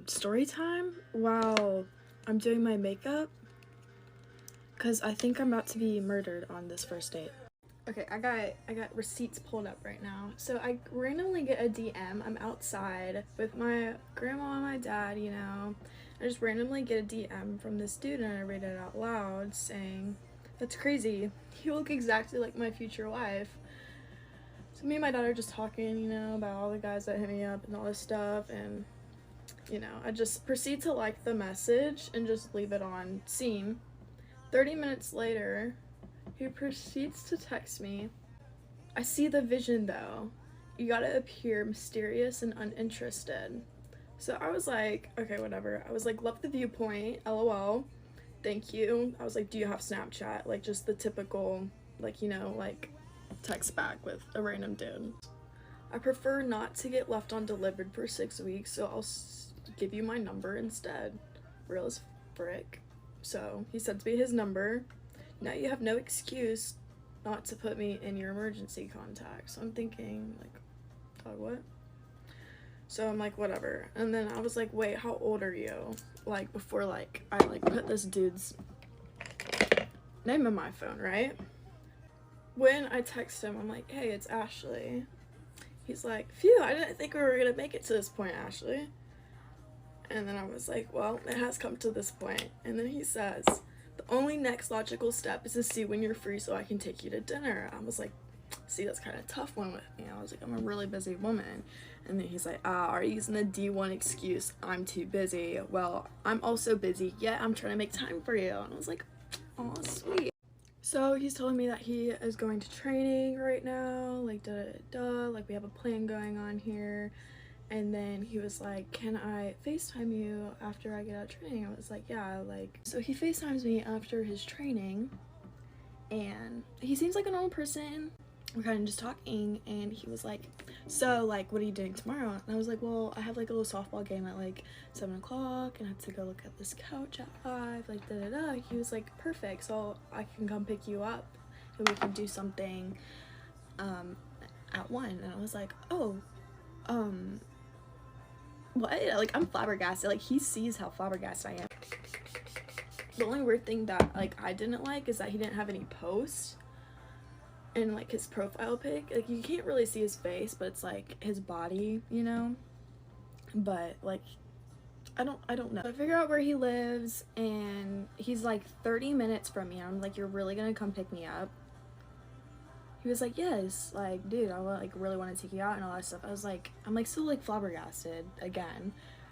Story time while I'm doing my makeup, because I think I'm about to be murdered on this first date. Okay, I got receipts pulled up right now. So I randomly get a DM. I'm outside with my grandma and my dad, you know. I just randomly get a DM from this dude and I read it out loud saying, "That's crazy. You look exactly like my future wife." So me and my dad are just talking, you know, about all the guys that hit me up and all this stuff, and you know, I just proceed to like the message and just leave it on seen. 30 minutes later, he proceeds to text me. "I see the vision though. You gotta appear mysterious and uninterested." So I was like, okay, whatever. I was like, "Love the viewpoint, lol. Thank you." I was like, "Do you have Snapchat?" Like, just the typical, like, you know, like, text back with a random dude. "I prefer not to get left undelivered for 6 weeks, so I'll give you my number instead." Real as frick. So he sends me his number. "Now you have no excuse not to put me in your emergency contact." So I'm thinking, like, dog, what? So I'm like, whatever. And then I was like, wait, how old are you? Like, before, like, I, like, put this dude's name in my phone, right? When I text him, I'm like, "Hey, it's Ashley." He's like, "Phew, I didn't think we were gonna make it to this point, Ashley." And then I was like, well, it has come to this point. And then he says, "The only next logical step is to see when you're free so I can take you to dinner." I was like, see, that's kind of a tough one with me. I was like, I'm a really busy woman. And then he's like, "Are you using the D1 excuse, I'm too busy? Well, I'm also busy, yet I'm trying to make time for you." And I was like, oh, sweet. So he's telling me that he is going to training right now, like, like, we have a plan going on here. And then he was like, "Can I FaceTime you after I get out of training?" I was like, "Yeah," like, so he FaceTimes me after his training, and he seems like a normal person. We're kind of just talking, and he was like, "So, like, what are you doing tomorrow?" And I was like, "Well, I have, like, a little softball game at, like, 7 o'clock, and I have to go look at this couch at 5, like, da-da-da." He was like, "Perfect, so I can come pick you up, and we can do something, at 1. And I was like, "Oh, what?" Like, I'm flabbergasted. Like, he sees how flabbergasted I am. The only weird thing that, like, I didn't like is that he didn't have any posts in, like, his profile pic. Like, you can't really see his face, but it's like his body, you know. But like, I don't know. I figure out where he lives, and he's like 30 minutes from me. I'm like, "You're really gonna come pick me up?" He was like, "Yes, like, dude, I like really want to take you out and all that stuff." I was like, I'm like still like flabbergasted again.